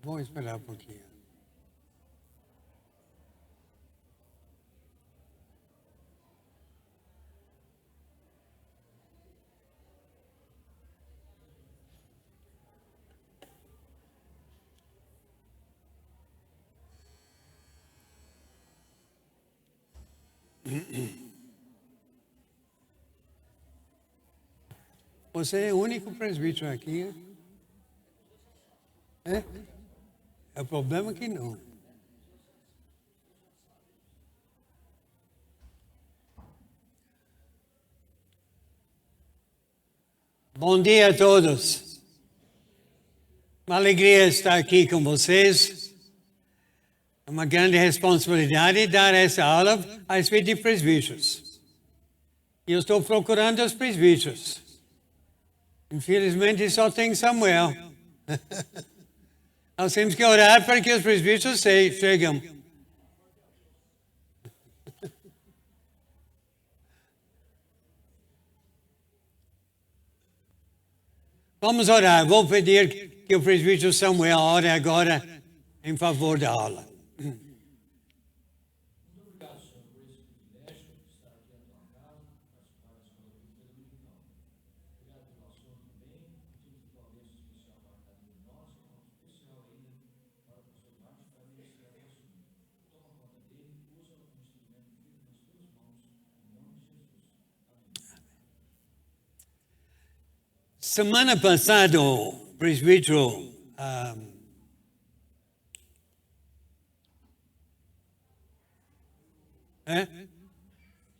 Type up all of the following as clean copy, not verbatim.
Vou esperar um pouquinho. Você é o único presbítero aqui? É? É o problema que não. Bom dia a todos. Uma alegria estar aqui com vocês. É uma grande responsabilidade dar essa aula a respeito de presbíteros. E eu estou procurando os presbíteros. Infelizmente só tem Samuel. Nós temos que orar para que os presbíteros cheguem. Vamos orar. Vou pedir que o presbítero Samuel ore agora em favor da aula. Semana passada, o presbítero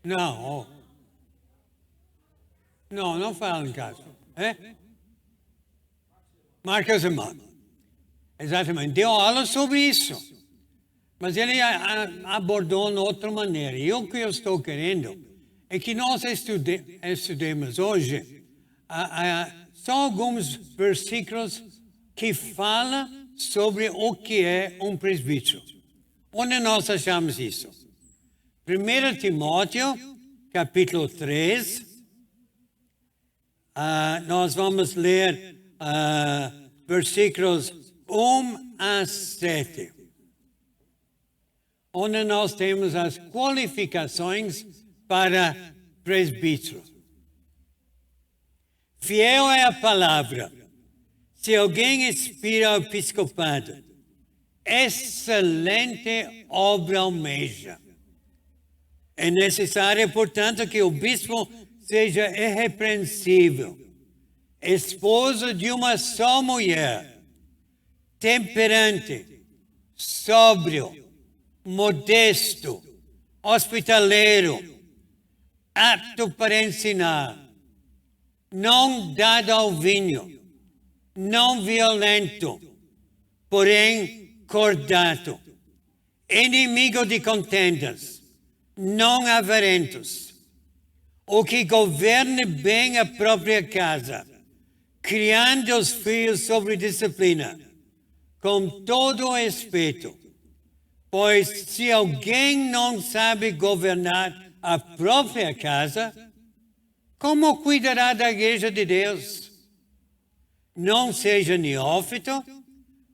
não fala em casa. Marcos Amado. Exatamente. Deu aula sobre isso. Mas ele abordou de outra maneira. E o que eu estou querendo é que nós estudemos hoje só alguns versículos que falam sobre o que é um presbítero. Onde nós achamos isso? 1 Timóteo, capítulo 3. Nós vamos ler versículos 1 a 7. Onde nós temos as qualificações para presbítero. Fiel é a palavra. Se alguém aspira ao episcopado, excelente obra almeja. É necessário, portanto, que o bispo seja irrepreensível, esposo de uma só mulher, temperante, sóbrio, modesto, hospitaleiro, apto para ensinar, não dado ao vinho, não violento, porém cordato, inimigo de contendas, não avarentos, o que governe bem a própria casa, criando os filhos sobre disciplina, com todo o respeito. Pois se alguém não sabe governar a própria casa, como cuidará da igreja de Deus? Não seja neófito,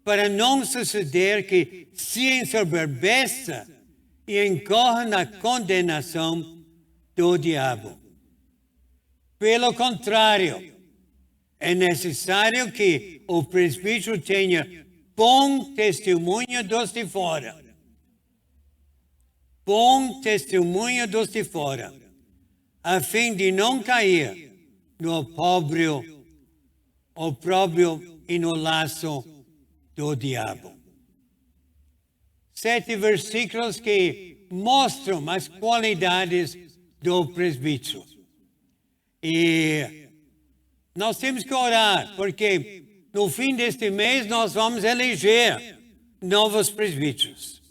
para não suceder que se ensoberbeça e incorra na condenação do diabo. Pelo contrário, é necessário que o presbítero tenha bom testemunho dos de fora. Bom testemunho dos de fora, a fim de não cair no opróbrio e no laço do diabo. 7 versículos que mostram as qualidades do presbítero. E nós temos que orar, porque no fim deste mês nós vamos eleger novos presbíteros.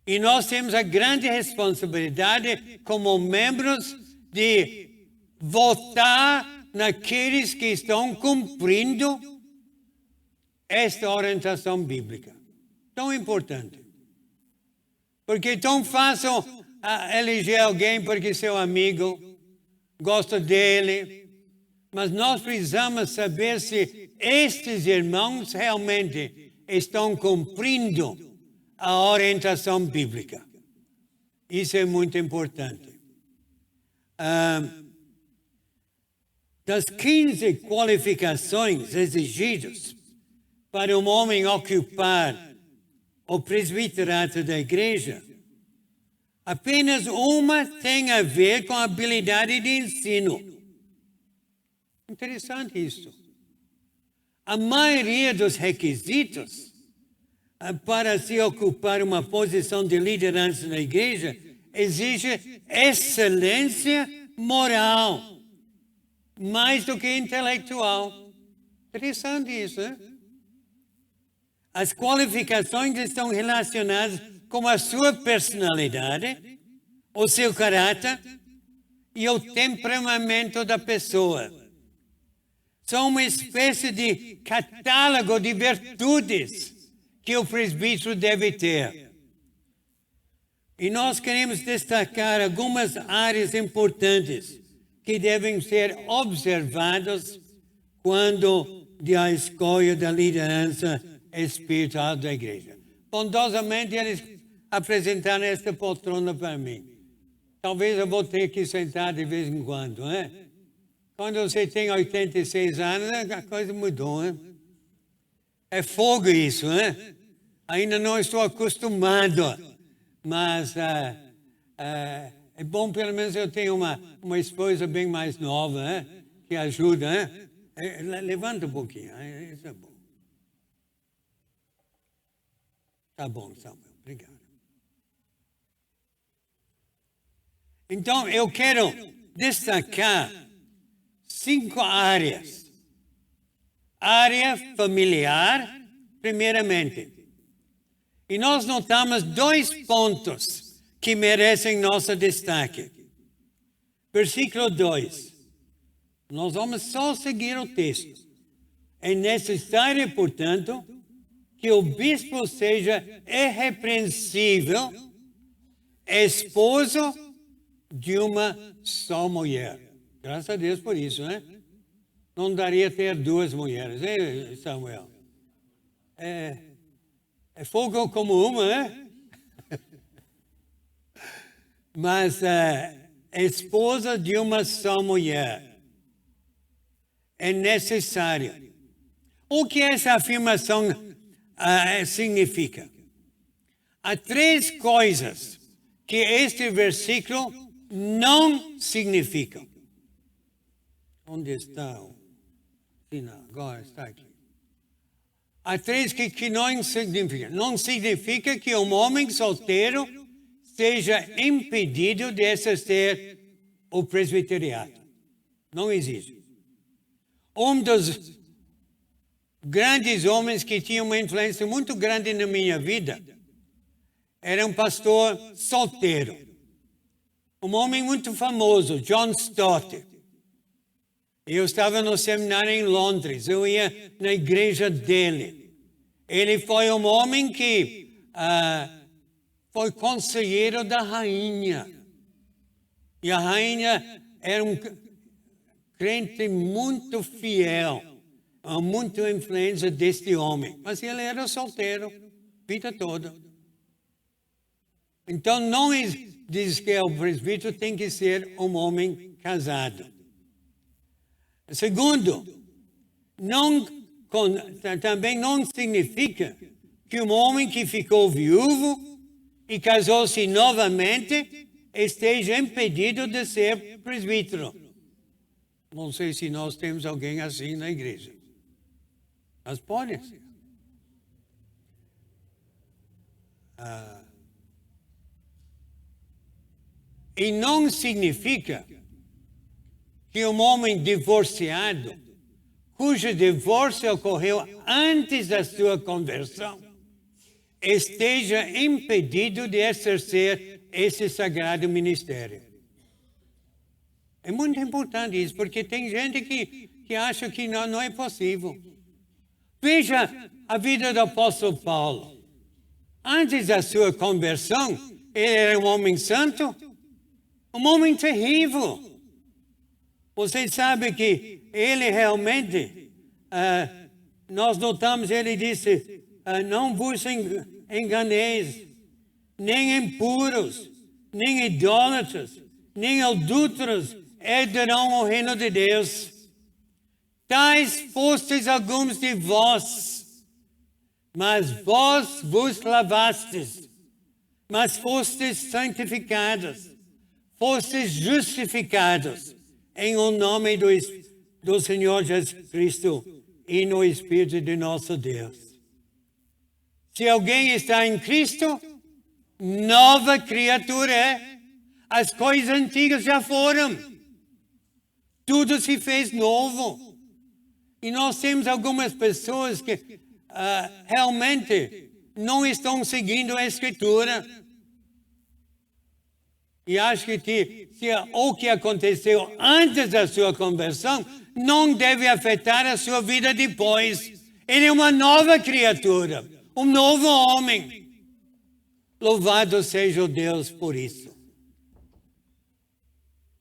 E nós temos a grande responsabilidade, como membros, de votar naqueles que estão cumprindo esta orientação bíblica. Tão importante. Porque é tão fácil eleger alguém porque seu amigo gosta dele. Mas nós precisamos saber se estes irmãos realmente estão cumprindo a orientação bíblica. Isso é muito importante. Das 15 qualificações exigidas para um homem ocupar o presbiterato da igreja, apenas uma tem a ver com a habilidade de ensino. Interessante isso. A maioria dos requisitos para se ocupar uma posição de liderança na igreja exige excelência moral, mais do que intelectual. Interessante isso, né? As qualificações estão relacionadas com a sua personalidade, o seu caráter e o temperamento da pessoa. São uma espécie de catálogo de virtudes que o presbítero deve ter. E nós queremos destacar algumas áreas importantes que devem ser observadas quando a escolha da liderança espiritual da igreja. Bondosamente, eles apresentaram esta poltrona para mim. Talvez eu vou ter que sentar de vez em quando, né? Quando você tem 86 anos, a coisa mudou, né? É fogo isso, né? Ainda não estou acostumado, mas é bom, pelo menos eu tenho uma esposa bem mais nova, né? Que ajuda, né? Levanta um pouquinho, isso é bom. Tá bom, Samuel, obrigado. Então, eu quero destacar 5 áreas. Área familiar, primeiramente. E nós notamos 2 pontos que merecem nosso destaque. Versículo 2. Nós vamos só seguir o texto. É necessário, portanto, que o bispo seja irrepreensível, esposo de uma só mulher. Graças a Deus por isso, né? Não daria ter 2 mulheres, hein, Samuel? É fogo como uma, né? Mas esposa de uma só mulher. É necessário. O que essa afirmação significa? Há 3 coisas que este versículo não significa. Onde está o sinal? Agora está aqui. Há 3 que não significa. Não significa que um homem solteiro seja impedido de exercer o presbiteriato. Não existe. Um dos grandes homens que tinham uma influência muito grande na minha vida era um pastor solteiro. Um homem muito famoso, John Stott. Eu estava no seminário em Londres, eu ia na igreja dele. Ele foi um homem que foi conselheiro da rainha. E a rainha era um crente muito fiel, muita influência deste homem. Mas ele era solteiro, vida toda. Então não diz que o presbítero tem que ser um homem casado. Segundo, também não significa que um homem que ficou viúvo e casou-se novamente esteja impedido de ser presbítero. Não sei se nós temos alguém assim na igreja. Mas pode ser. E não significa que um homem divorciado, cujo divórcio ocorreu antes da sua conversão, esteja impedido de exercer esse sagrado ministério. É muito importante isso, porque tem gente que acha que não é possível. Veja a vida do apóstolo Paulo. Antes da sua conversão, ele era um homem santo, um homem terrível. Você sabe que ele realmente, nós notamos, ele disse, não vos enganeis, nem impuros, nem idólatras, nem adúlteros herdarão o reino de Deus. Tais fostes alguns de vós, mas vós vos lavastes, mas fostes santificados, fostes justificados em o nome do Senhor Jesus Cristo e no Espírito de nosso Deus. Se alguém está em Cristo, nova criatura é. As coisas antigas já foram. Tudo se fez novo. E nós temos algumas pessoas que realmente não estão seguindo a Escritura. E acho que o que aconteceu antes da sua conversão não deve afetar a sua vida depois. Ele é uma nova criatura, um novo homem. Louvado seja o Deus por isso.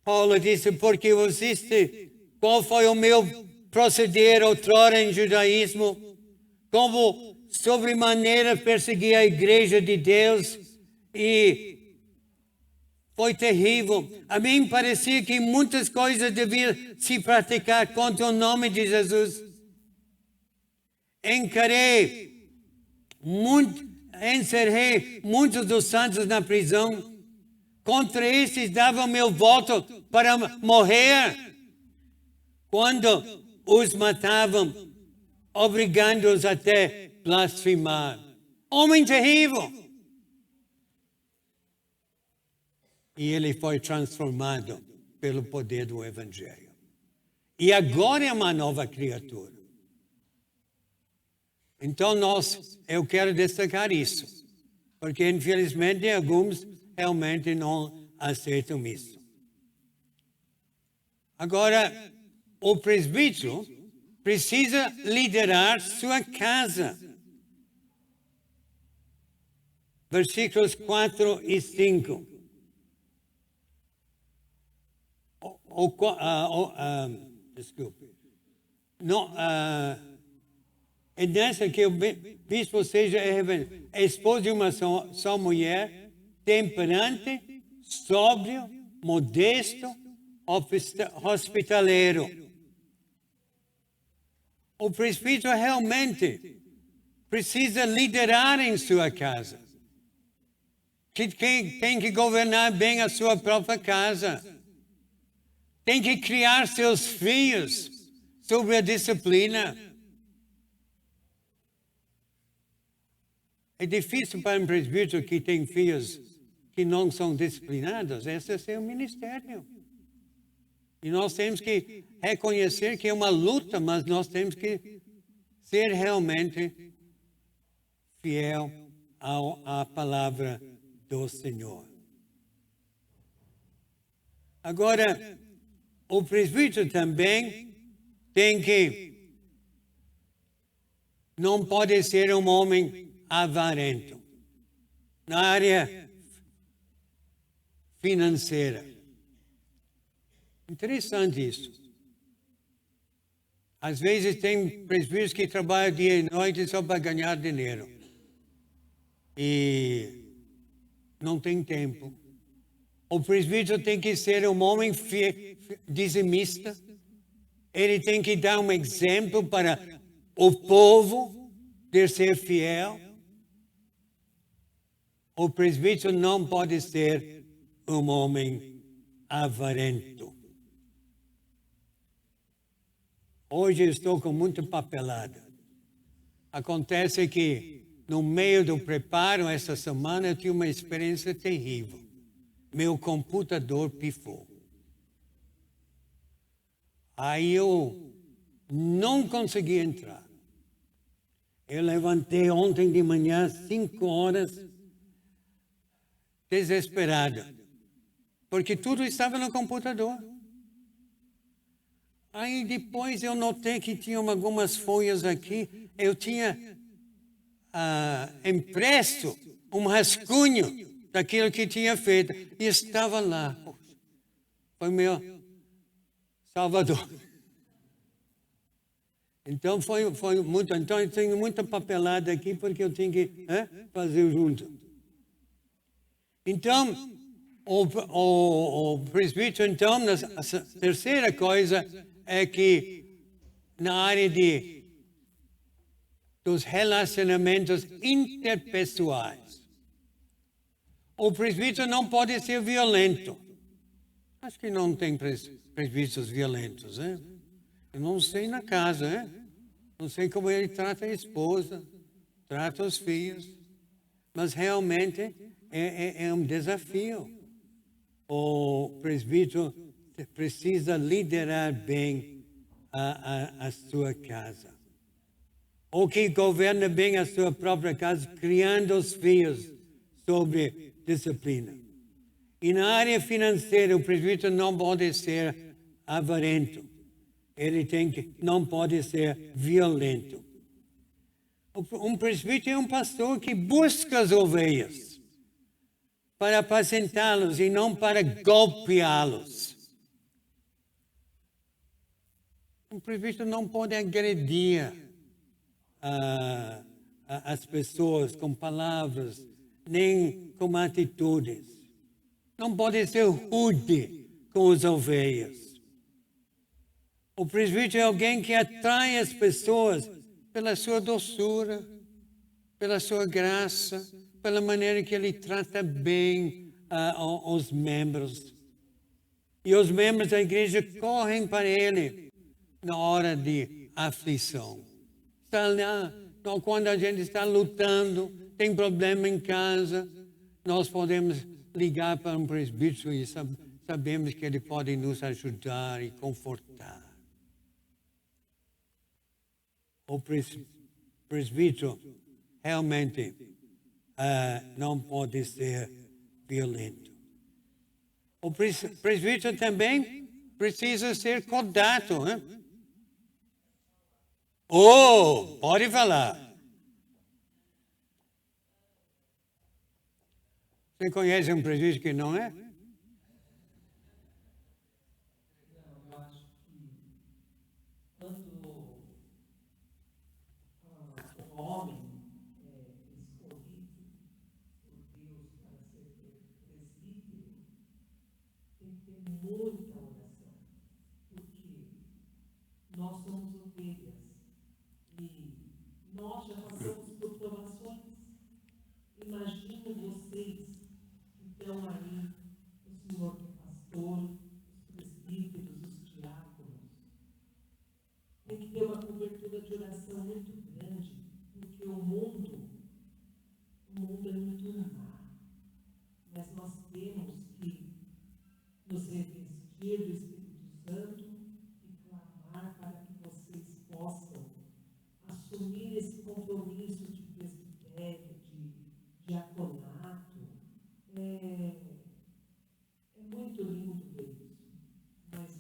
Paulo disse, porque você, qual foi o meu proceder outrora em judaísmo, como sobremaneira persegui a igreja de Deus e foi terrível. A mim parecia que muitas coisas deviam se praticar contra o nome de Jesus. Encerrei muitos dos santos na prisão. Contra esses dava meu voto para morrer. Quando os matavam, obrigando-os até blasfemar. Homem terrível. E ele foi transformado pelo poder do Evangelho. E agora é uma nova criatura. Então eu quero destacar isso. Porque infelizmente alguns realmente não aceitam isso. Agora, o presbítero precisa liderar sua casa. Versículos 4 e 5. Desculpe. É nessa que o bispo seja esposo de uma só mulher, temperante, sóbrio, modesto, hospitaleiro. O presbítero realmente precisa liderar em sua casa. Tem que governar bem a sua própria casa. Tem que criar seus filhos sobre a disciplina. É difícil para um presbítero que tem filhos que não são disciplinados. Esse é seu ministério. E nós temos que reconhecer que é uma luta, mas nós temos que ser realmente fiel à palavra do Senhor. Agora, o presbítero também não pode ser um homem avarento na área financeira. Interessante isso. Às vezes tem presbíteros que trabalham dia e noite só para ganhar dinheiro. E não tem tempo. O presbítero tem que ser um homem dizimista. Ele tem que dar um exemplo para o povo de ser fiel. O presbítero não pode ser um homem avarento. Hoje eu estou com muita papelada. Acontece que no meio do preparo essa semana eu tive uma experiência terrível. Meu computador pifou. Aí eu não consegui entrar. Eu levantei ontem de manhã, 5 horas, desesperado, porque tudo estava no computador. Aí depois eu notei que tinha algumas folhas aqui, eu tinha impresso um rascunho daquilo que tinha feito, e estava lá. Foi meu salvador. Então foi muito. Então eu tenho muita papelada aqui porque eu tenho que fazer junto. Então, o presbítero, então, a terceira coisa é que na área dos relacionamentos interpessoais, o presbítero não pode ser violento. Acho que não tem presbíteros violentos, né? Eu não sei na casa, né? Não sei como ele trata a esposa, trata os filhos, mas realmente é um desafio. O presbítero precisa liderar bem a sua casa. Ou que governa bem a sua própria casa, criando os filhos sobre disciplina. E na área financeira, o presbítero não pode ser avarento. Ele não pode ser violento. Um presbítero é um pastor que busca as ovelhas para apacentá-los e não para golpeá-los. Um presbítero não pode agredir as pessoas com palavras, nem com atitudes. Não pode ser rude com as ovelhas. O presbítero é alguém que atrai as pessoas pela sua doçura, pela sua graça, pela maneira que ele trata bem os membros. E os membros da igreja correm para ele na hora de aflição. Quando a gente está lutando, tem problema em casa, nós podemos ligar para um presbítero e sabemos que ele pode nos ajudar e confortar. O presbítero realmente não pode ser violento. O presbítero também precisa ser cordato, né? Pode falar. Você conhece um presbítero que não é? Nós somos ovelhas e nós já passamos por provações. Imagino vocês que estão aí, o senhor que é pastor, os presbíteros, os diáconos. Tem que ter uma cobertura de oração muito grande, porque o mundo é muito má. Mas nós temos que nos revestir do Espírito Santo e clamar para que vocês possam assumir esse compromisso de presbitério, de diaconato. É muito lindo ver isso. Mas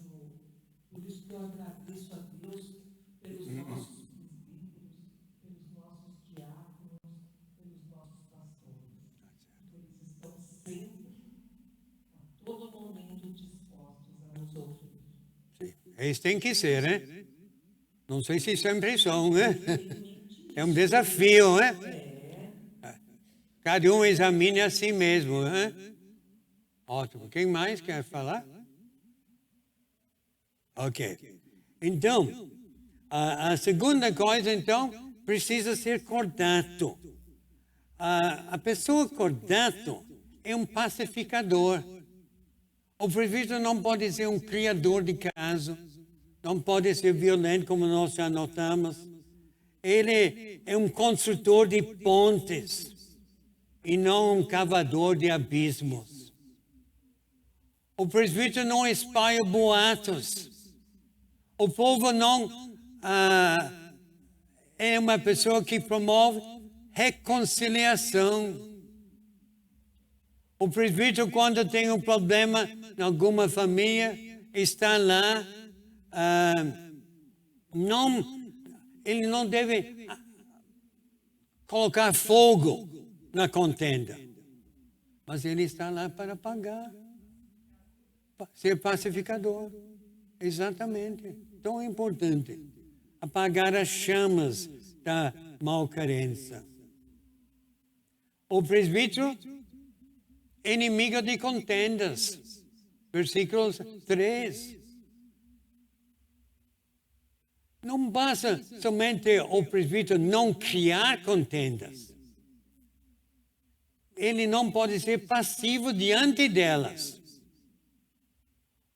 por isso que eu agradeço a Deus pelos nossos presbíteros, pelos nossos diáconos, pelos nossos pastores. Eles estão sempre, a todo momento, dispostos a nos ouvir. Eles têm que ser, né? Não sei se sempre são, né? É um desafio, né? Cada um examine a si mesmo, né? Ótimo. Quem mais quer falar? Ok. Então, a segunda coisa, então, precisa ser cordato. A pessoa cordato é um pacificador. O presbítero não pode ser um criador de caso, não pode ser violento, como nós já notamos. Ele é um construtor de pontes e não um cavador de abismos. O presbítero não espalha boatos. O povo não é uma pessoa que promove reconciliação. O presbítero, quando tem um problema em alguma família, está lá, ele não deve colocar fogo na contenda, mas ele está lá para pagar, ser pacificador. Exatamente, tão importante, apagar as chamas da malquerença. O presbítero, inimigo de contendas, versículo 3. Não basta somente o presbítero não criar contendas. Ele não pode ser passivo diante delas.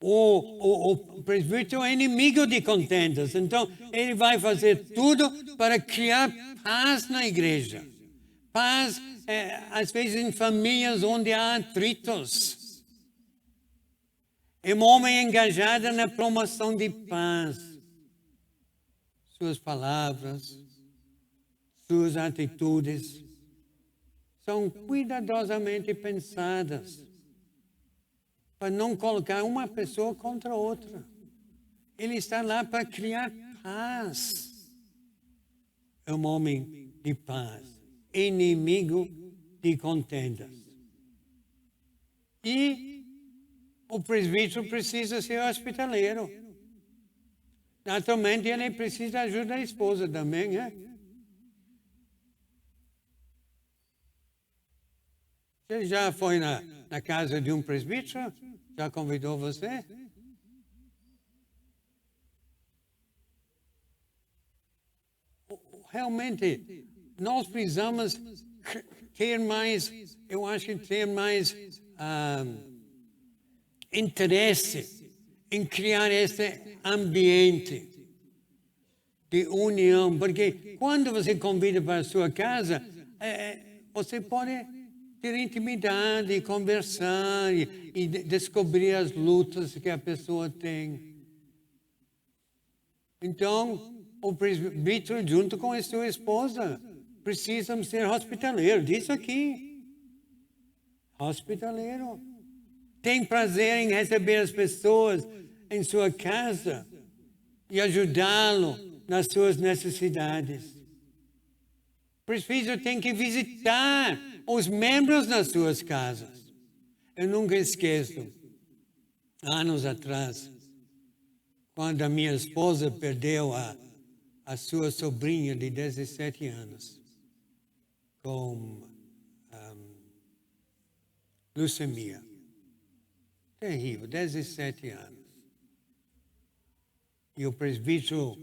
O presbítero é inimigo de contendas, então ele vai fazer tudo para criar paz na igreja. Paz, às vezes, em famílias onde há atritos. É um homem engajado na promoção de paz. Suas palavras, suas atitudes são cuidadosamente pensadas para não colocar uma pessoa contra outra. Ele está lá para criar paz. É um homem de paz, inimigo de contendas. E o presbítero precisa ser hospitaleiro. Naturalmente, ele precisa da ajuda da esposa também, né? Você já foi na casa de um presbítero? Já convidou você? Realmente, nós precisamos ter mais, eu acho que ter mais interesse em criar esse ambiente de união, porque quando você convida para a sua casa, você pode ter intimidade, conversar e descobrir as lutas que a pessoa tem. Então, o presbítero, junto com a sua esposa, precisam ser hospitaleiros. Diz aqui, hospitaleiro. Tem prazer em receber as pessoas em sua casa e ajudá-lo nas suas necessidades. O presbítero tem que visitar os membros nas suas casas. Eu nunca esqueço, anos atrás, quando a minha esposa perdeu a sua sobrinha de 17 anos com leucemia. Terrível, 17 anos. E o presbítero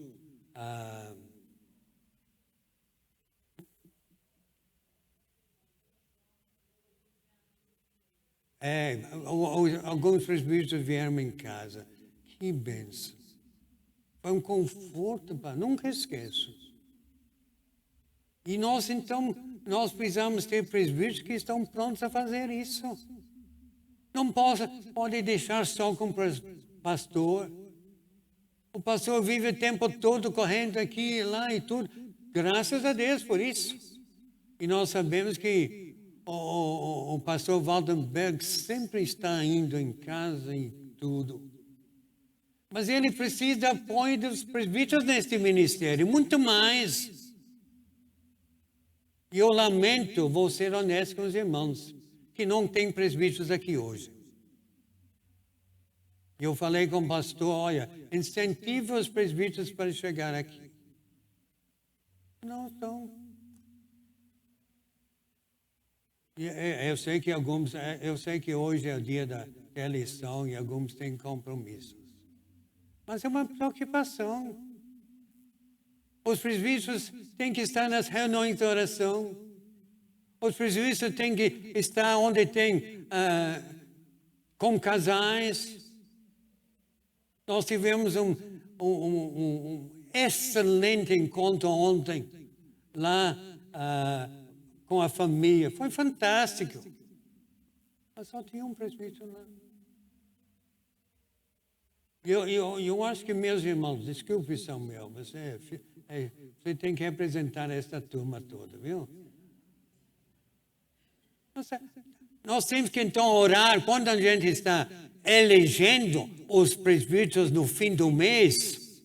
alguns presbíteros vieram em casa. Que bênção. Foi um conforto, nunca esqueço. E nós, então, nós precisamos ter presbíteros que estão prontos a fazer isso. Não pode deixar só com o pastor. O pastor vive o tempo todo correndo aqui e lá e tudo. Graças a Deus por isso. E nós sabemos que o pastor Waldenberg sempre está indo em casa e tudo. Mas ele precisa do apoio dos presbíteros neste ministério, muito mais. E eu lamento, vou ser honesto com os irmãos, que não tem presbíteros aqui hoje. Eu falei com o pastor, olha, incentiva os presbíteros para chegar aqui. Não estão. Eu sei que hoje é o dia da eleição e alguns têm compromissos. Mas é uma preocupação. Os presbíteros têm que estar nas reuniões de oração. Os presbíteros têm que estar onde tem com casais. Nós tivemos um excelente encontro ontem lá com a família. Foi fantástico. Mas só tinha um presbítero lá. Eu acho que, meus irmãos, desculpe, Samuel, você tem que representar esta turma toda, viu? Nós temos que, então, orar quando a gente está elegendo os presbíteros no fim do mês.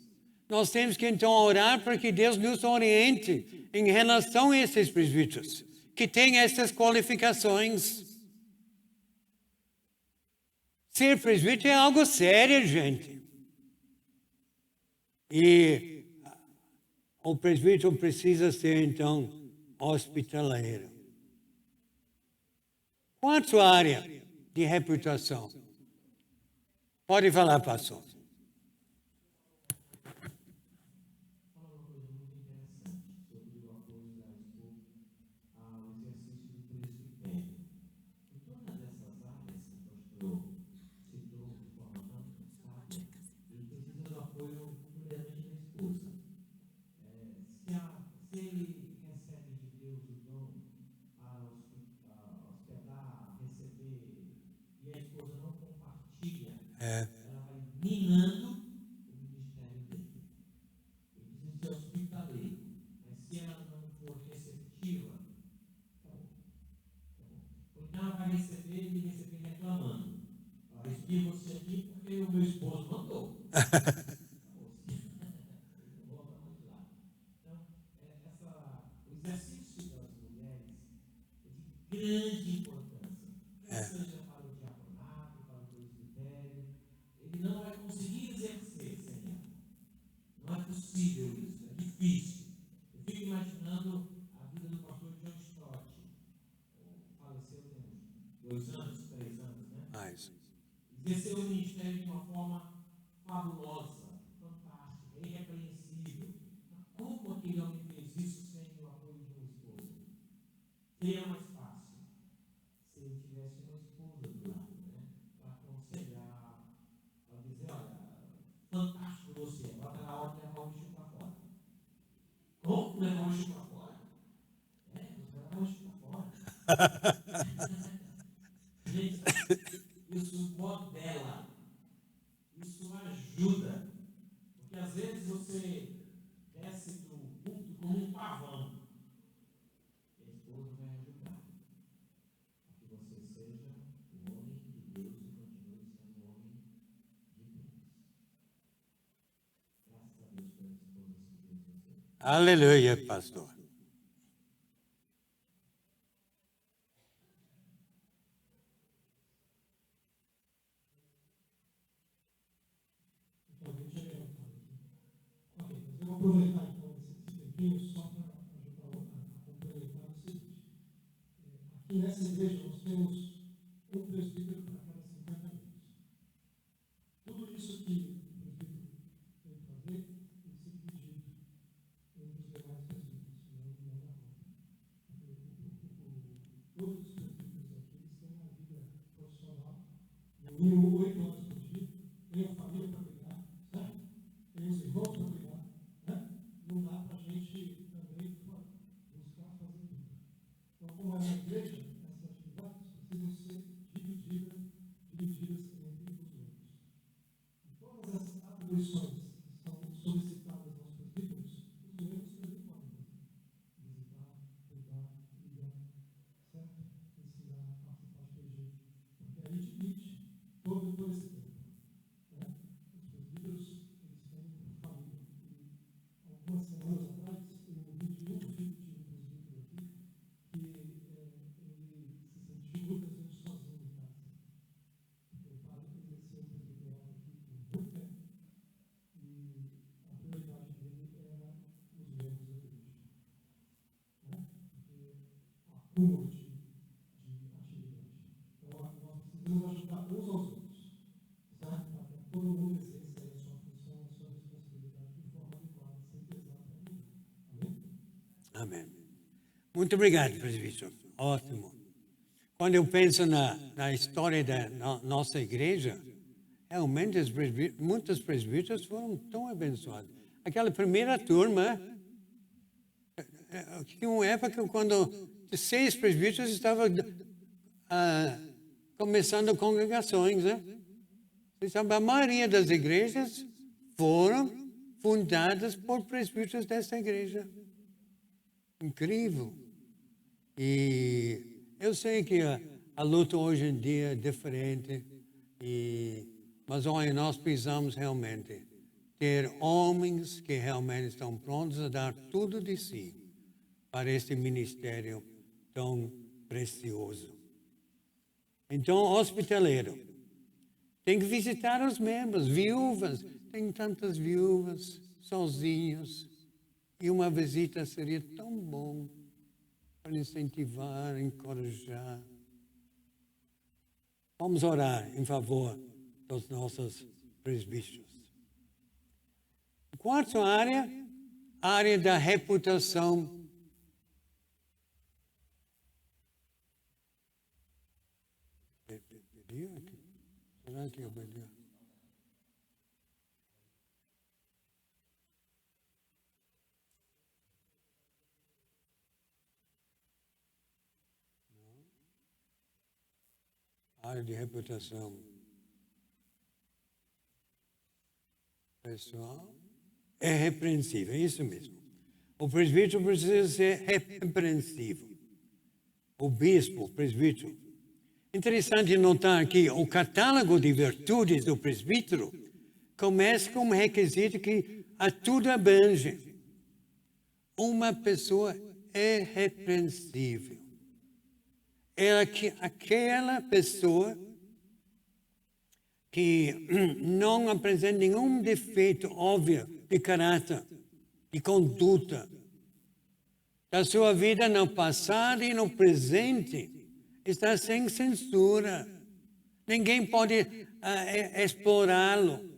Nós temos que, então, orar para que Deus nos oriente em relação a esses presbíteros, que têm essas qualificações. Ser presbítero é algo sério, gente. E o presbítero precisa ser, então, hospitaleiro. Quarta área de reputação. Pode falar, pastor. Ela vai minando o ministério dele. Ele precisa ser hospitaleiro. Mas se ela não for receptiva, tá bom. Porque ela vai receber e receber reclamando. Ela vai receber você aqui porque o meu esposo mandou. O exercício das mulheres é de grande importância. Seja para o diaconato, para o presbitério, ele não vai conseguir exercer sem ela. Não é possível isso, é difícil. Eu fico imaginando a vida do pastor John Stott. Faleceu tem 2 anos, 3 anos, né? Mais. Exerceu o ministério de uma forma fabulosa, fantástica, irrepreensível. Mas como aquele homem fez isso sem o apoio de uma esposa? Seria mais fácil se ele tivesse uma esposa do lado, né? Para aconselhar, para dizer, olha, fantástico você, agora está na hora de levar o bicho para fora. Como levar o bicho para fora? Você vai levar o bicho para fora. Gente, isso modela, isso ajuda, porque às vezes você desce do culto como um pavão, e a esposa vai ajudar, para que você seja o homem de Deus e continue sendo o homem de Deus. Graças a Deus pela esposa que Deus você. Aleluia, pastor. Eu vou aproveitar então esse tempinho só para ajudar a complementar o seguinte. Aqui nessa igreja nós temos um presbítero para cada 50 membros. Tudo isso que o presbítero tem que fazer tem que ser pedido entre os demais presbíteros, senão não dá conta. Todos os presbíteros aqui eles têm uma vida profissional, no mínimo 8 horas por dia, tem a família para cuidar, certo? Tem os irmãos para cuidar. Não dá para a gente também buscar fazer tudo. Então, como é uma igreja, essas atividades precisam ser divididas entre os membros. E todas as atribuições que são solicitadas aos presbíteros, os membros também podem fazer. Visitar, cuidar, ligar, certo? Ensinar, participar de PG. Porque aí divide todo esse tempo. Né? Os presbíteros, eles têm família. Algumas semanas atrás, eu ouvi de um filho de um presbítero aqui, que ele se sentiu muitas vezes sozinho em casa. Porque o pai exerceu o presbiterato aqui por muito tempo, e a prioridade dele era os membros da igreja. Né? Porque acúmulo de atividade. Então, nós precisamos ajudar uns aos outros, certo? Para que todo mundo exerça a sua função, a sua responsabilidade de forma adequada, sem pesar para ninguém. Amém? Amém. Muito obrigado, presbítero. Ótimo. Quando eu penso na história da nossa igreja, realmente muitos presbíteros foram tão abençoados. Aquela primeira turma, tinha uma época quando 6 presbíteros estavam começando congregações, né? Você sabe, a maioria das igrejas foram fundadas por presbíteros dessa igreja. Incrível. E eu sei que a luta hoje em dia é diferente, mas olha, nós precisamos realmente ter homens que realmente estão prontos a dar tudo de si para este ministério tão precioso. Então, hospitaleiro, tem que visitar os membros, viúvas, tem tantas viúvas, sozinhos, e uma visita seria tão bom para incentivar, encorajar. Vamos orar em favor dos nossos presbíteros. Quarta área, a área da reputação. Será que eu perdi? Área de reputação pessoal é repreensível, é isso mesmo. O presbítero precisa ser repreensível. O bispo, o presbítero. Interessante notar que o catálogo de virtudes do presbítero começa com um requisito que a tudo abrange. Uma pessoa é repreensível. É aquela pessoa que não apresenta nenhum defeito óbvio de caráter, de conduta. Da sua vida no passado e no presente, está sem censura. Ninguém pode explorá-lo.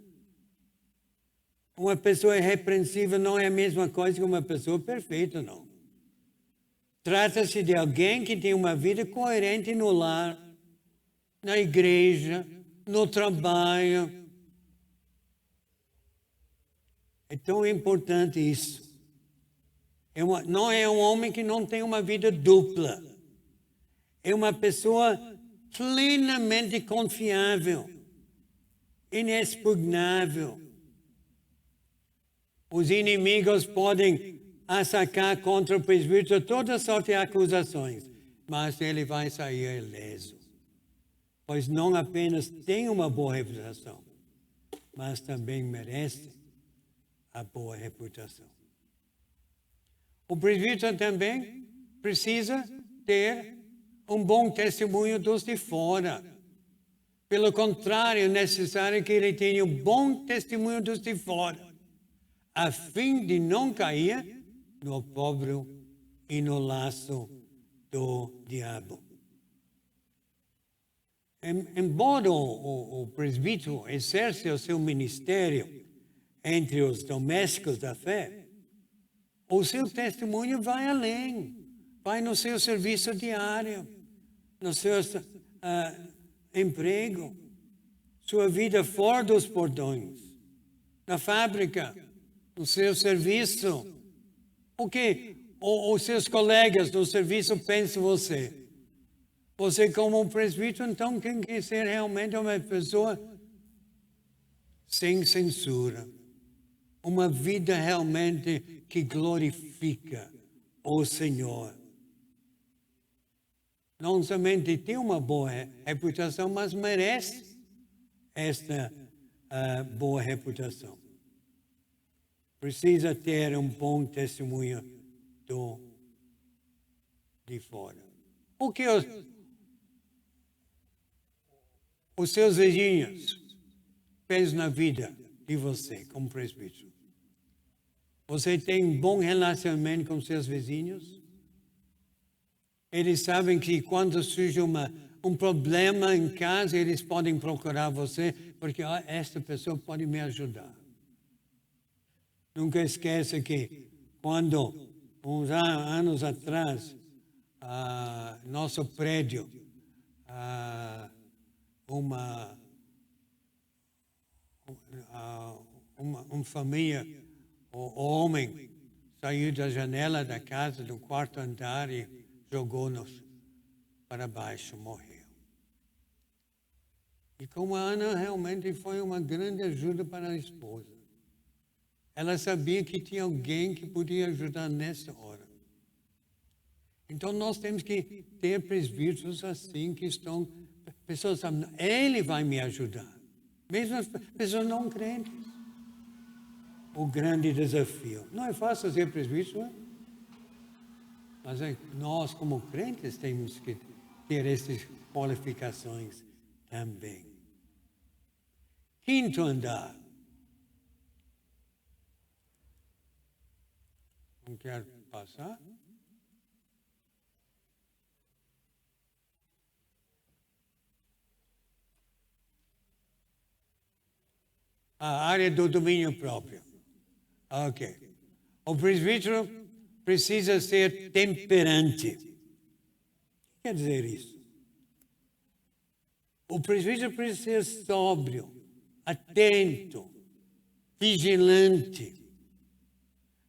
Uma pessoa irrepreensível não é a mesma coisa que uma pessoa perfeita, não. Trata-se de alguém que tem uma vida coerente no lar, na igreja, no trabalho. É tão importante isso. Não é um homem que não tem uma vida dupla. É uma pessoa plenamente confiável, inexpugnável. Os inimigos podem atacar contra o presbítero toda sorte de acusações, mas ele vai sair ileso, pois não apenas tem uma boa reputação, mas também merece a boa reputação. O presbítero também precisa ter um bom testemunho dos de fora. Pelo contrário, é necessário que ele tenha um bom testemunho dos de fora, a fim de não cair no opróbrio e no laço do diabo. Embora o presbítero exerça o seu ministério entre os domésticos da fé, o seu testemunho vai além, vai no seu serviço diário, no seu emprego, sua vida fora dos portões, na fábrica, no seu serviço. O que os seus colegas do serviço pensam você? Você como um presbítero, então, tem que ser realmente uma pessoa sem censura. Uma vida realmente que glorifica o Senhor. Não somente tem uma boa reputação, mas merece esta boa reputação. Precisa ter um bom testemunho de fora. O que os seus vizinhos pensam na vida de você como presbítero? Você tem um bom relacionamento com seus vizinhos? Eles sabem que quando surge um problema em casa, eles podem procurar você, porque esta pessoa pode me ajudar. Nunca esqueça que quando, uns anos atrás, nosso prédio, uma família, o homem saiu da janela da casa do quarto andar e jogou-nos para baixo, morreu. E como a Ana realmente foi uma grande ajuda para a esposa. Ela sabia que tinha alguém que podia ajudar nessa hora. Então nós temos que ter presbíteros assim, que estão, pessoas sabem, ele vai me ajudar. Mesmo as pessoas não crentes. O grande desafio. Não é fácil ser presbítero, é? Mas nós, como crentes, temos que ter essas qualificações também. Quinto andar. Não quero passar? A área do domínio próprio. Ok. O presbítero precisa ser temperante. O que quer dizer isso? O presbítero precisa ser sóbrio, atento, vigilante.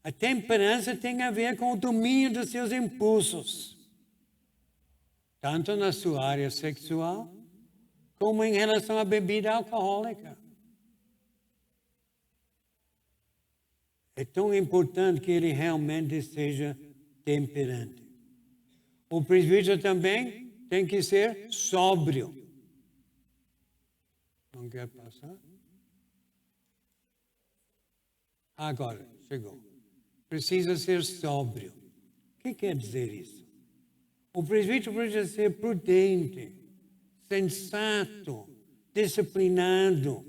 A temperança tem a ver com o domínio dos seus impulsos, tanto na sua área sexual, como em relação à bebida alcoólica. É tão importante que ele realmente seja temperante. O presbítero também tem que ser sóbrio. Não quer passar? Agora, chegou. Precisa ser sóbrio. O que quer dizer isso? O presbítero precisa ser prudente, sensato, disciplinado.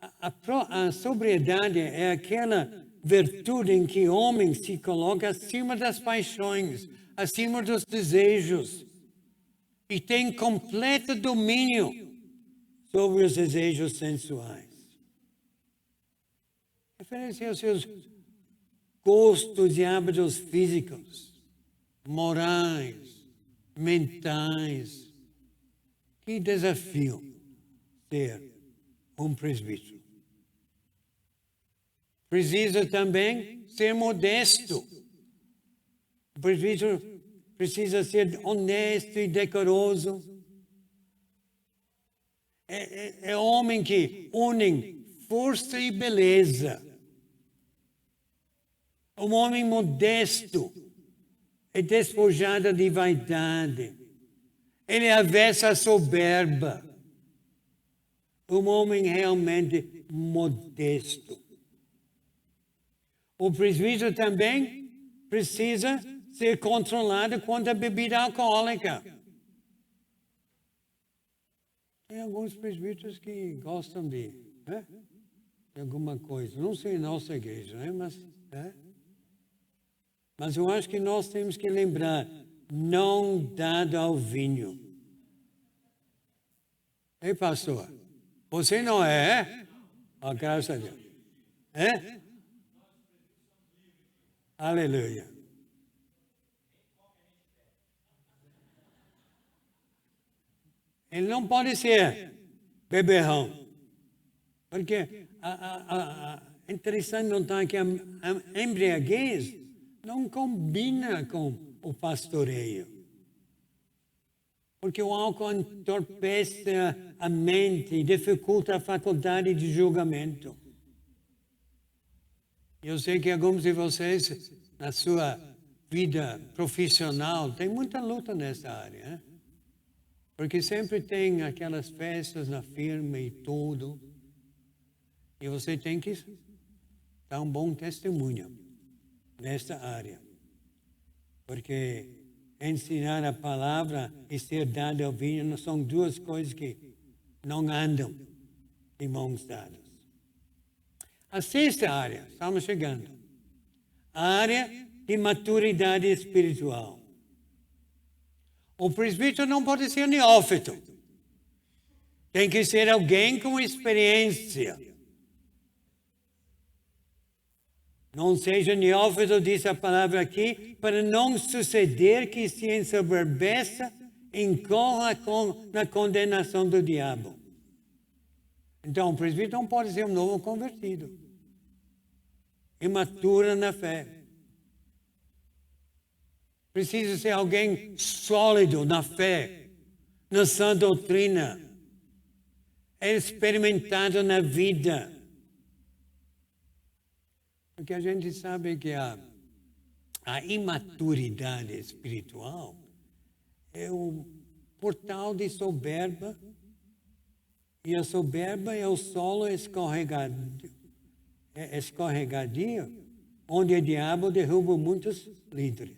A sobriedade é aquela virtude em que o homem se coloca acima das paixões, acima dos desejos, e tem completo domínio sobre os desejos sensuais. Refere-se aos seus gostos e hábitos físicos, morais, mentais. Que desafio ter um presbítero. Precisa também ser modesto. O presbítero precisa ser honesto e decoroso. É homem que une força e beleza. Um homem modesto é despojado de vaidade. Ele é avesso à soberba. Um homem realmente modesto. O presbítero também precisa ser controlado quanto à bebida alcoólica. Tem alguns presbíteros que gostam de alguma coisa. Não sei nossa igreja, né? Mas eu acho que nós temos que lembrar, não dado ao vinho. Ei, pastor, você não é? Oh, graças a Deus. É? Aleluia. Ele não pode ser beberrão. Porque é interessante notar que a embriaguez não combina com o pastoreio. Porque o álcool entorpece a mente e dificulta a faculdade de julgamento. Eu sei que alguns de vocês, na sua vida profissional, tem muita luta nessa área, né? Porque sempre tem aquelas festas na firma e tudo. E você tem que dar um bom testemunho nesta área. Porque ensinar a palavra e ser dado ao vinho são duas coisas que não andam de mãos dadas. A sexta área, estamos chegando. A área de maturidade espiritual. O presbítero não pode ser neófito. Tem que ser alguém com experiência. Não seja neófito, diz a palavra aqui, para não suceder que se ensoberbeça, incorra na condenação do diabo. Então, o presbítero não pode ser um novo convertido. Imaturo na fé. Precisa ser alguém sólido na fé, na sã doutrina, é experimentado na vida. Porque a gente sabe que a imaturidade espiritual é o portal de soberba, e a soberba é o solo escorregadio, onde o diabo derruba muitos líderes.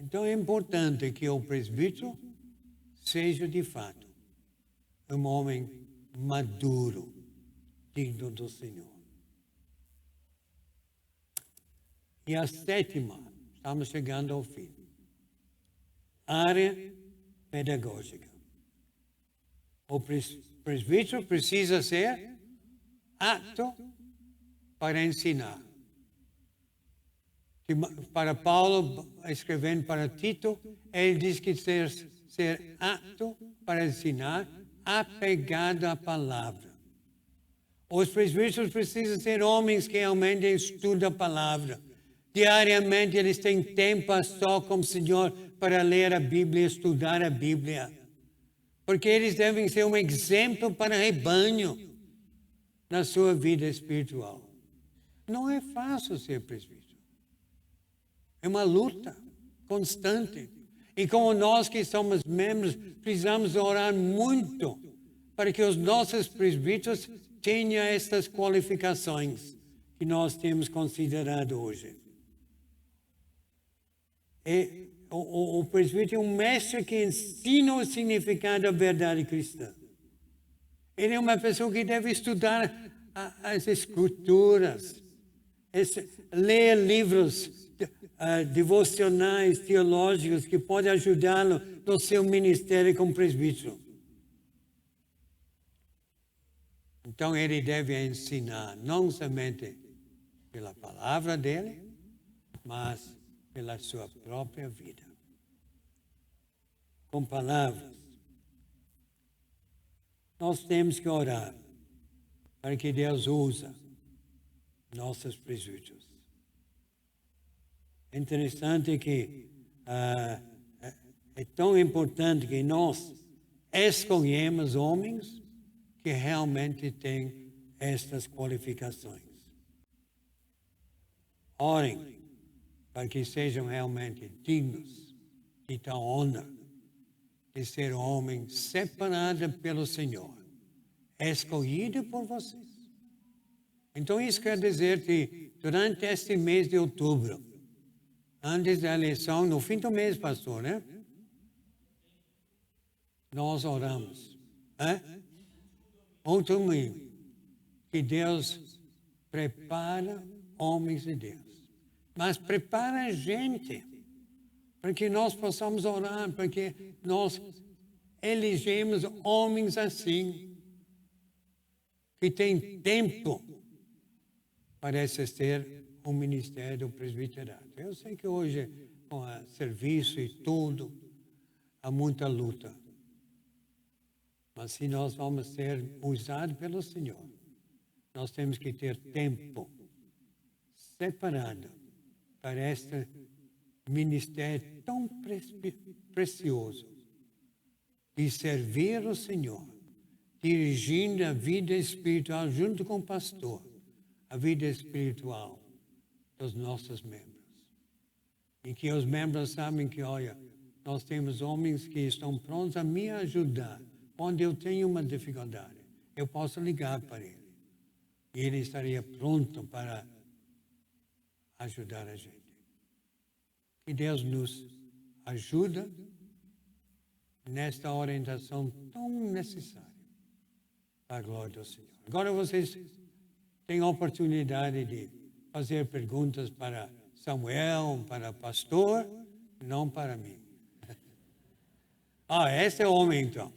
Então é importante que o presbítero seja de fato um homem maduro, digno do Senhor. E a sétima, estamos chegando ao fim, área pedagógica. O presbítero precisa ser apto para ensinar. Para Paulo, escrevendo para Tito, ele diz que ser apto para ensinar, apegado à palavra. Os presbíteros precisam ser homens que realmente estudam a palavra. Diariamente eles têm tempo a só com o Senhor para ler a Bíblia, estudar a Bíblia. Porque eles devem ser um exemplo para o rebanho na sua vida espiritual. Não é fácil ser presbítero. É uma luta constante. E como nós que somos membros, precisamos orar muito para que os nossos presbíteros tenham estas qualificações que nós temos considerado hoje. O presbítero é um mestre que ensina o significado da verdade cristã. Ele é uma pessoa que deve estudar as escrituras, ler livros devocionais, teológicos, que podem ajudá-lo no seu ministério como presbítero. Então ele deve ensinar não somente pela palavra dele, mas pela sua própria vida. Com palavras. Nós temos que orar para que Deus use nossos presbíteros. É interessante que é tão importante que nós escolhemos homens que realmente têm estas qualificações. Orem para que sejam realmente dignos de tal honra, de ser homem separado pelo Senhor, escolhido por vocês. Então isso quer dizer que durante este mês de outubro, antes da eleição, no fim do mês, pastor, né? Nós oramos. Outro domingo, que Deus prepara homens de Deus. Mas prepara a gente para que nós possamos orar, para que nós elegemos homens assim, que têm tempo para exercer o ministério do presbiterato. Eu sei que hoje, com o serviço e tudo, há muita luta. Mas se nós vamos ser usados pelo Senhor, nós temos que ter tempo separado para este ministério tão precioso de servir o Senhor, dirigindo a vida espiritual junto com o pastor, a vida espiritual dos nossos membros. E que os membros sabem que, olha, nós temos homens que estão prontos a me ajudar. Quando eu tenho uma dificuldade, eu posso ligar para ele. E ele estaria pronto para ajudar a gente. Que Deus nos ajude nesta orientação tão necessária para a glória do Senhor. Agora vocês têm a oportunidade de fazer perguntas para Samuel, para o pastor, não para mim. Esse é o homem então.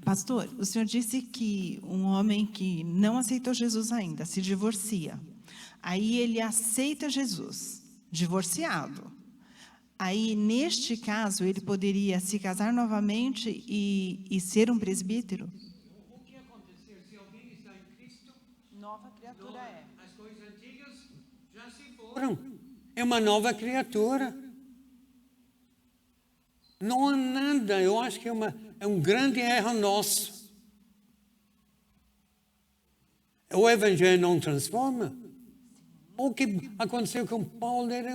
Pastor, o senhor disse que um homem que não aceitou Jesus ainda, se divorcia. Aí ele aceita Jesus, divorciado. Aí, neste caso, ele poderia se casar novamente e ser um presbítero? O que aconteceu se alguém está em Cristo? Nova criatura é. As coisas antigas já se foram. É uma nova criatura. Não há nada, eu acho que é um grande erro nosso. O Evangelho não transforma. O que aconteceu com Paulo era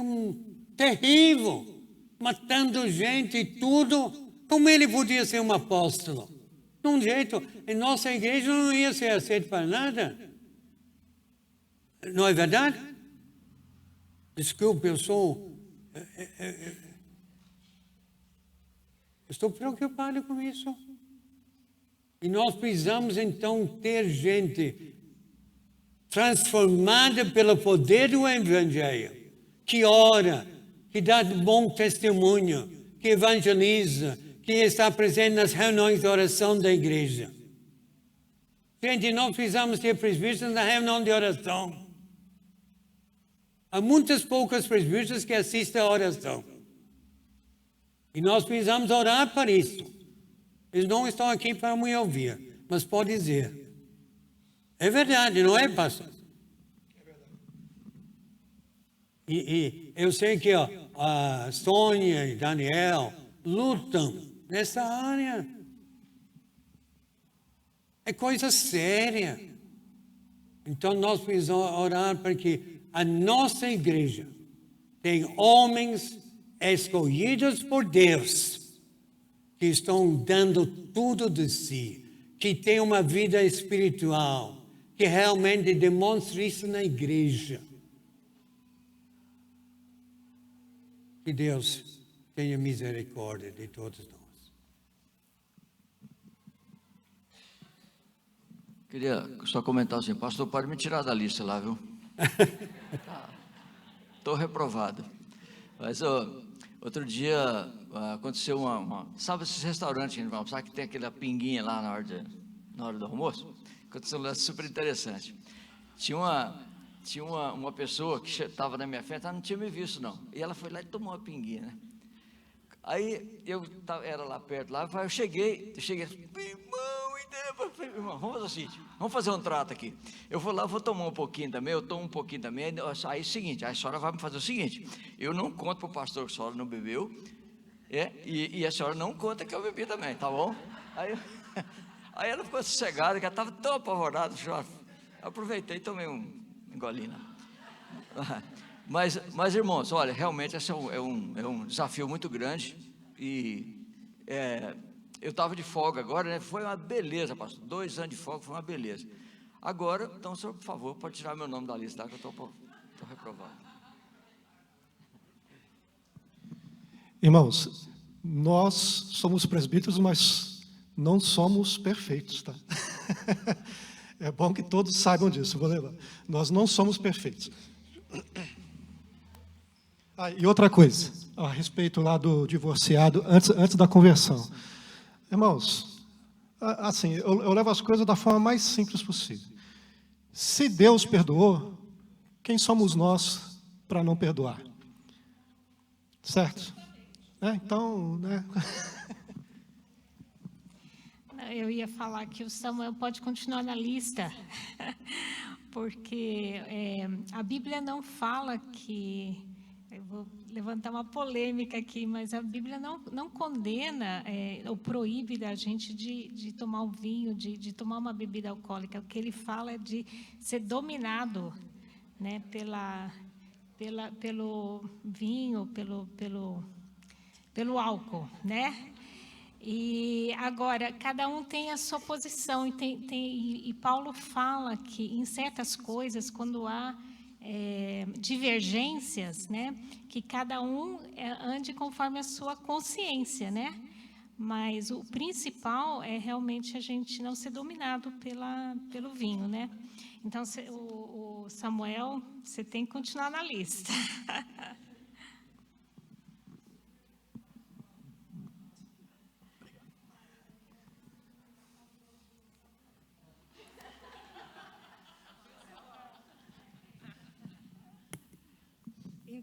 terrível, matando gente e tudo. Como ele podia ser um apóstolo? De um jeito, em nossa igreja não ia ser aceito para nada. Não é verdade? Desculpe, eu estou preocupado com isso. E nós precisamos então ter gente transformada pelo poder do Evangelho, que ora, que dá bom testemunho, que evangeliza, que está presente nas reuniões de oração da igreja. Gente, nós precisamos ter presbíteros na reunião de oração. Há muitas poucas presbíteros que assistem à oração. E nós precisamos orar para isso. Eles não estão aqui para me ouvir, mas pode dizer. É verdade, não é, pastor? É verdade. E eu sei que a Sônia e Daniel lutam nessa área. É coisa séria. Então nós precisamos orar para que a nossa igreja tenha homens escolhidos por Deus, que estão dando tudo de si, que tem uma vida espiritual, que realmente demonstre isso na igreja. Que Deus tenha misericórdia de todos nós. Queria só comentar assim, pastor, pode me tirar da lista lá, viu? Estou reprovado. Mas outro dia aconteceu sabe esses restaurantes que a gente vai almoçar, que tem aquela pinguinha lá na hora do almoço? Aconteceu um lance super interessante. Tinha uma pessoa que estava na minha frente, ela não tinha me visto não, e ela foi lá e tomou uma pinguinha, né? Aí eu era lá perto, eu cheguei, irmão, vamos fazer o seguinte, vamos fazer um trato aqui. Eu vou lá, vou tomar um pouquinho também, eu tomo um pouquinho também. Aí é o seguinte, a senhora vai me fazer o seguinte: eu não conto para o pastor que a senhora não bebeu, e a senhora não conta que eu bebi também, tá bom? Aí ela ficou sossegada, que ela estava tão apavorada. Aproveitei e tomei um golinho. Mas, irmãos, olha, realmente esse é um desafio muito grande. E eu estava de folga agora, né? Foi uma beleza, pastor. 2 anos de folga foi uma beleza. Agora, então, senhor, por favor, pode tirar meu nome da lista, tá? Que eu estou reprovado. Irmãos, nós somos presbíteros, mas não somos perfeitos, tá? É bom que todos saibam disso, vou levar. Nós não somos perfeitos. E outra coisa, a respeito lá do divorciado, antes da conversão. Irmãos, assim, eu levo as coisas da forma mais simples possível. Se Deus perdoou, quem somos nós para não perdoar? Certo? Então, né? Eu ia falar que o Samuel pode continuar na lista, porque a Bíblia não fala que... Eu vou levantar uma polêmica aqui, mas a Bíblia não condena ou proíbe da gente de tomar um vinho, de tomar uma bebida alcoólica. O que ele fala é de ser dominado, né, pelo vinho, pelo álcool, né? E agora, cada um tem a sua posição, e Paulo fala que em certas coisas, quando há divergências, né, que cada um ande conforme a sua consciência, né? Mas o principal é realmente a gente não ser dominado pelo vinho, né? Então, o Samuel, você tem que continuar na lista.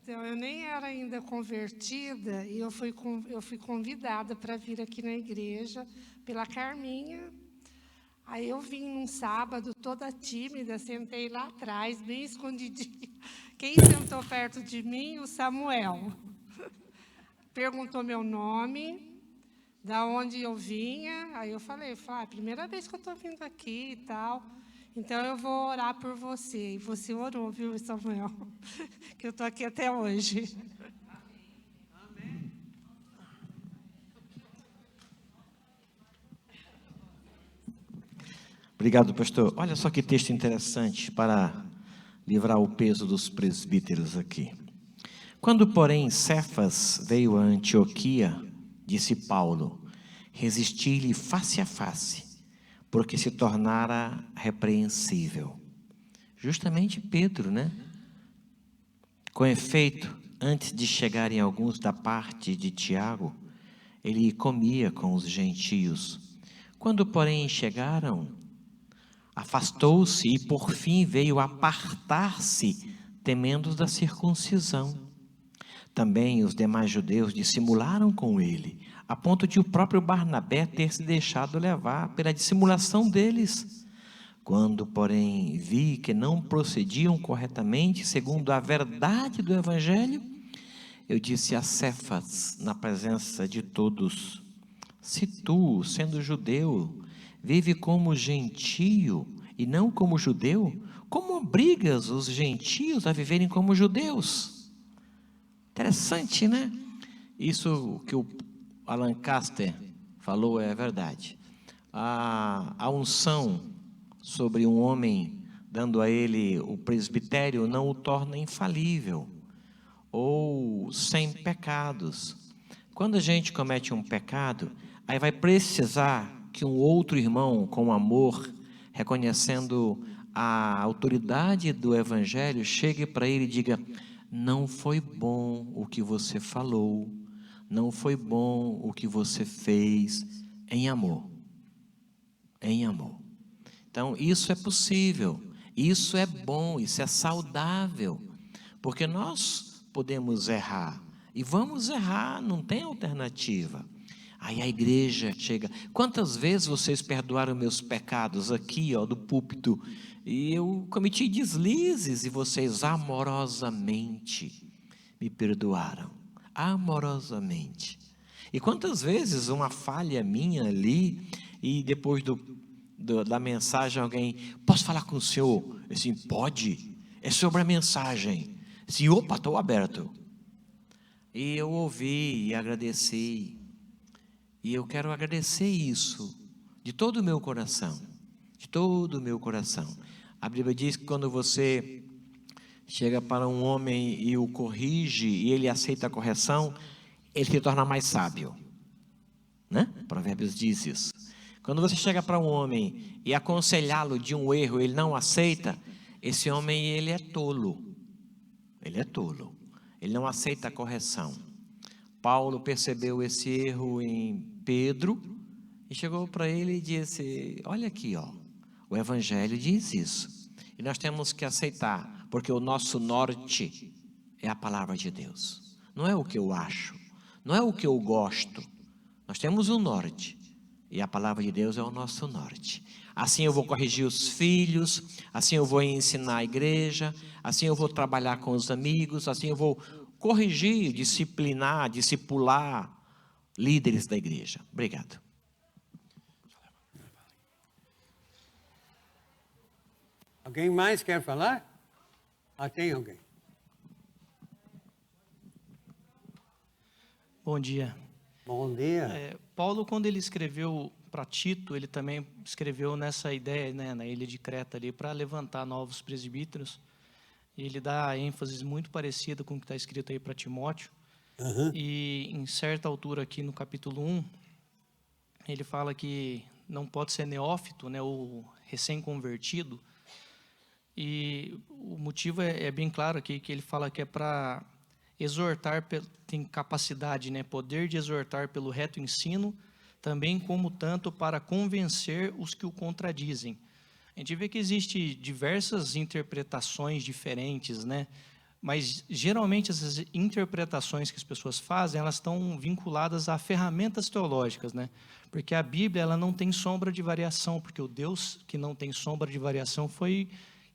Então, eu nem era ainda convertida e eu fui convidada para vir aqui na igreja pela Carminha. Aí eu vim num sábado toda tímida, sentei lá atrás, bem escondidinha. Quem sentou perto de mim? O Samuel. perguntou meu nome, da onde eu vinha. Aí eu falei, primeira vez que eu estou vindo aqui e tal. Então eu vou orar por você. E você orou, viu, Samuel? Que eu estou aqui até hoje. Obrigado, pastor. Olha só que texto interessante para livrar o peso dos presbíteros aqui. Quando, porém, Cefas veio a Antioquia, disse Paulo, resisti-lhe face a face, porque se tornara repreensível. Justamente Pedro, né? Com efeito, antes de chegarem alguns da parte de Tiago, ele comia com os gentios. Quando, porém, chegaram, afastou-se e, por fim, veio apartar-se, temendo da circuncisão. Também os demais judeus dissimularam com ele, a ponto de o próprio Barnabé ter se deixado levar pela dissimulação deles. Quando, porém, vi que não procediam corretamente segundo a verdade do Evangelho, eu disse a Cefas, na presença de todos, se tu, sendo judeu, vive como gentio e não como judeu, como obrigas os gentios a viverem como judeus? Interessante, né? Isso que o Alan Caster falou é verdade. A unção sobre um homem, dando a ele o presbitério, não o torna infalível ou sem pecados. Quando a gente comete um pecado, aí vai precisar que um outro irmão, com amor, reconhecendo a autoridade do Evangelho, chegue para ele e diga, não foi bom o que você falou, não foi bom o que você fez, em amor. Em amor. Então, isso é possível, isso é bom, isso é saudável, porque nós podemos errar, e vamos errar, não tem alternativa. Aí a igreja chega, quantas vezes vocês perdoaram meus pecados aqui, do púlpito, e eu cometi deslizes, e vocês amorosamente me perdoaram, amorosamente. E quantas vezes uma falha minha ali, e depois da mensagem alguém, posso falar com o senhor? Assim, pode, é sobre a mensagem. Sim, opa, estou aberto. E eu ouvi e agradeci. E eu quero agradecer isso de todo o meu coração, de todo o meu coração. A Bíblia diz que quando você chega para um homem e o corrige e ele aceita a correção, ele se torna mais sábio, né? Provérbios diz isso. Quando você chega para um homem e aconselhá-lo de um erro, ele não aceita, esse homem ele é tolo. Ele é tolo. Ele não aceita a correção. Paulo percebeu esse erro em Pedro e chegou para ele e disse, olha aqui, o Evangelho diz isso. E nós temos que aceitar, porque o nosso norte é a palavra de Deus. Não é o que eu acho, não é o que eu gosto. Nós temos um norte e a palavra de Deus é o nosso norte. Assim eu vou corrigir os filhos, assim eu vou ensinar a igreja, assim eu vou trabalhar com os amigos, assim eu vou corrigir, disciplinar, discipular líderes da igreja. Obrigado. Alguém mais quer falar? Tem alguém. Bom dia. Bom dia. Paulo, quando ele escreveu para Tito, ele também escreveu nessa ideia, né, na ilha de Creta ali, para levantar novos presbíteros. E ele dá ênfase muito parecida com o que está escrito aí para Timóteo. E em certa altura aqui no capítulo 1, ele fala que não pode ser neófito, né, ou recém-convertido. E o motivo é bem claro aqui, que ele fala que é para exortar, tem capacidade, né, poder de exortar pelo reto ensino, também como tanto para convencer os que o contradizem. A gente vê que existe diversas interpretações diferentes, né? Mas geralmente essas interpretações que as pessoas fazem, elas estão vinculadas a ferramentas teológicas, né? Porque a Bíblia, ela não tem sombra de variação, porque o Deus que não tem sombra de variação foi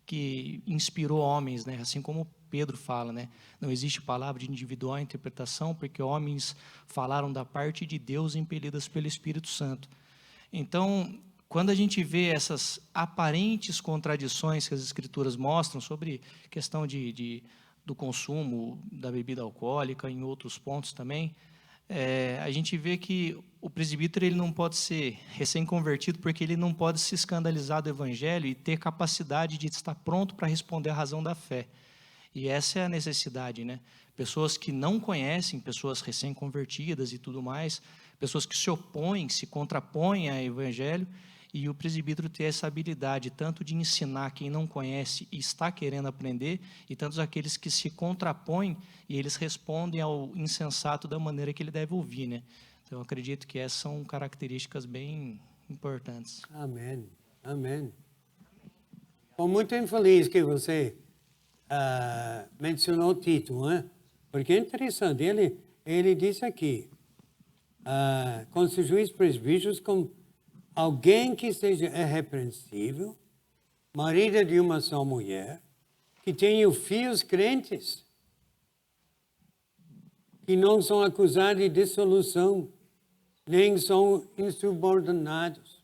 que inspirou homens, né? Assim como Pedro fala, né? Não existe palavra de individual interpretação, porque homens falaram da parte de Deus impelidas pelo Espírito Santo. Então, quando a gente vê essas aparentes contradições que as Escrituras mostram sobre questão do consumo da bebida alcoólica, em outros pontos também, a gente vê que o presbítero ele não pode ser recém-convertido porque ele não pode se escandalizar do Evangelho e ter capacidade de estar pronto para responder à razão da fé. E essa é a necessidade, né? Pessoas que não conhecem, pessoas recém-convertidas e tudo mais, pessoas que se opõem, se contrapõem ao Evangelho, e o presbítero ter essa habilidade tanto de ensinar quem não conhece e está querendo aprender, e tantos aqueles que se contrapõem e eles respondem ao insensato da maneira que ele deve ouvir, né? Então, eu acredito que essas são características bem importantes. Amém. Amém. Estou muito infeliz que você mencionou Tito, né? Porque é interessante, ele disse aqui, constitui os presbíteros como alguém que seja irrepreensível, marido de uma só mulher, que tenha filhos crentes, que não são acusados de dissolução, nem são insubordinados.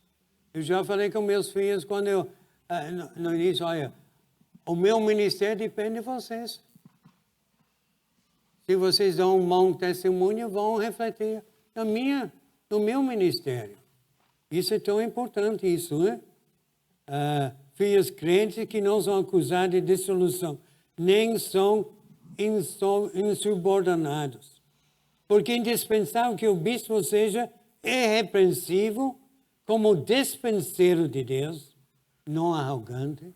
Eu já falei com meus filhos quando eu, no início, olha, o meu ministério depende de vocês. Se vocês dão um bom testemunho, vão refletir no meu ministério. Isso é tão importante, isso, né? Filhos crentes que não são acusados de dissolução, nem são insubordinados. Porque é indispensável que o bispo seja irrepreensível, como despenseiro de Deus, não arrogante,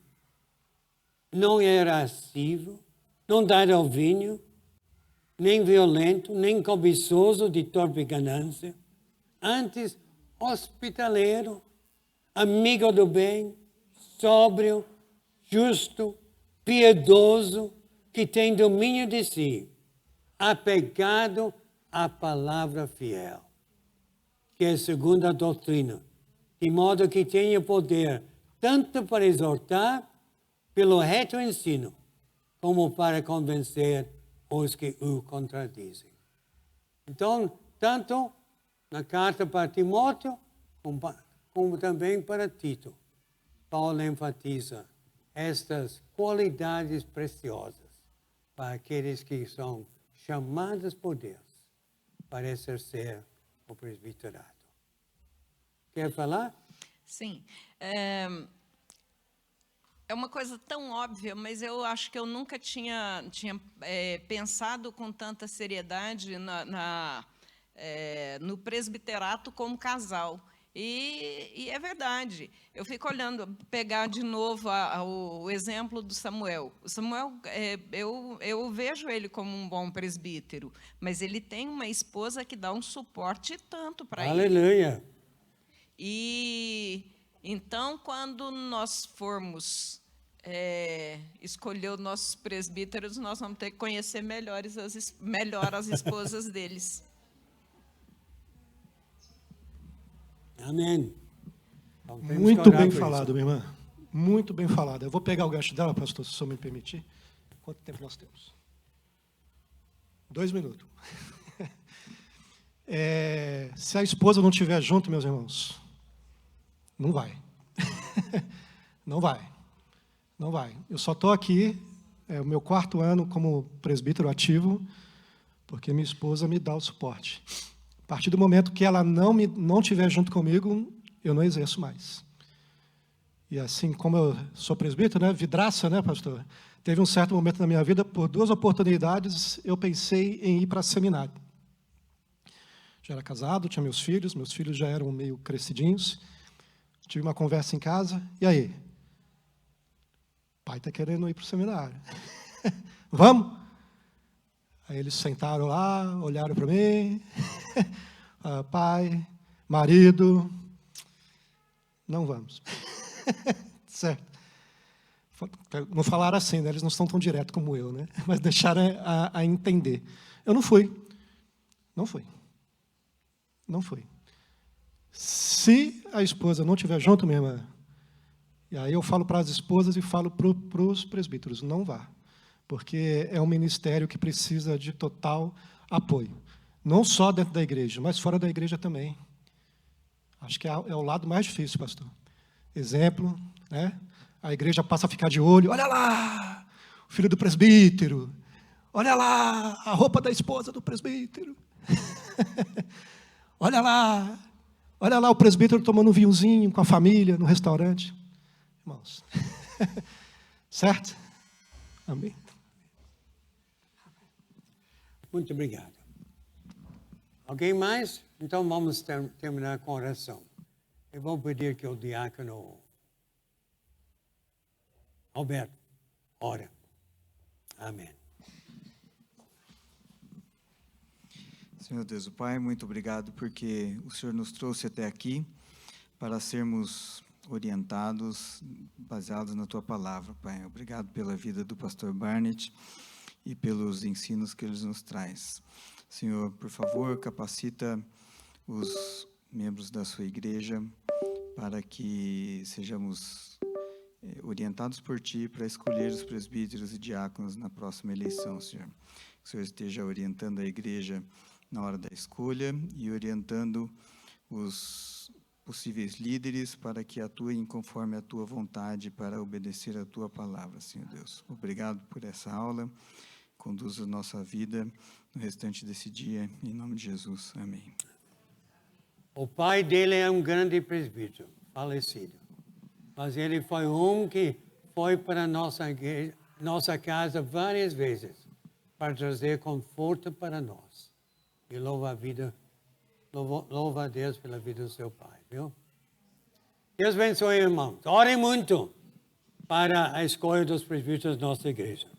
não irascível, não dado ao vinho, nem violento, nem cobiçoso de torpe ganância, antes hospitaleiro, amigo do bem, sóbrio, justo, piedoso, que tem domínio de si, apegado à palavra fiel, que é segundo a doutrina, de modo que tenha poder tanto para exortar pelo reto ensino, como para convencer os que o contradizem. Então, tanto na carta para Timóteo, como também para Tito, Paulo enfatiza estas qualidades preciosas para aqueles que são chamados por Deus para exercer o presbiterado. Quer falar? Sim. É uma coisa tão óbvia, mas eu acho que eu nunca tinha pensado com tanta seriedade no presbiterato como casal. E é verdade. Eu fico olhando, pegar de novo o exemplo do Samuel. O Samuel, eu vejo ele como um bom presbítero, mas ele tem uma esposa que dá um suporte tanto para ele. Aleluia! E então, quando nós formos escolher os nossos presbíteros, nós vamos ter que conhecer melhor as esposas deles. Amém. Então, Muito bem falado, minha irmã. Muito bem falado. Eu vou pegar o gancho dela, pastor, se o senhor me permitir. Quanto tempo nós temos? 2 minutos. Se a esposa não estiver junto, meus irmãos, não vai. Não vai. Não vai. Eu só estou aqui, é o meu 4º ano como presbítero ativo, porque minha esposa me dá o suporte. A partir do momento que ela não estiver junto comigo, eu não exerço mais. E assim como eu sou presbítero, né, vidraça, né, pastor? Teve um certo momento na minha vida, por 2 oportunidades, eu pensei em ir para seminário. Já era casado, tinha meus filhos já eram meio crescidinhos. Tive uma conversa em casa, e aí? Pai está querendo ir para o seminário. Vamos? Aí eles sentaram lá, olharam para mim. Pai, marido, não vamos. Certo. Não falaram assim, né? Eles não são tão diretos como eu, né? Mas deixaram a entender. Eu não fui. Não fui. Não fui. Se a esposa não estiver junto, minha irmã, e aí eu falo para as esposas e falo para os presbíteros, não vá. porque é um ministério que precisa de total apoio. Não só dentro da igreja, mas fora da igreja também. Acho que é o lado mais difícil, pastor. Exemplo, né? A igreja passa a ficar de olho. Olha lá, o filho do presbítero. Olha lá, a roupa da esposa do presbítero. Olha lá o presbítero tomando um vinhozinho com a família no restaurante. Irmãos, certo? Amém. Muito obrigado. Alguém mais? Então vamos terminar com oração. Eu vou pedir que o diácono Alberto ore. Amém. Senhor Deus, o Pai, muito obrigado porque o Senhor nos trouxe até aqui para sermos orientados, baseados na Tua Palavra, Pai. Obrigado pela vida do pastor Barnett e pelos ensinos que Ele nos traz. Senhor, por favor, capacita os membros da Sua igreja para que sejamos orientados por Ti para escolher os presbíteros e diáconos na próxima eleição, Senhor. Que o Senhor esteja orientando a igreja na hora da escolha e orientando os possíveis líderes para que atuem conforme a Tua vontade para obedecer a Tua palavra, Senhor Deus. Obrigado por essa aula. Conduza a nossa vida no restante desse dia, em nome de Jesus. Amém. O pai dele é um grande presbítero, falecido. Mas ele foi um que foi para nossa casa várias vezes para trazer conforto para nós. E louva a Deus pela vida do seu pai, viu? Deus abençoe, irmãos. Orem muito para a escolha dos presbíteros da nossa igreja.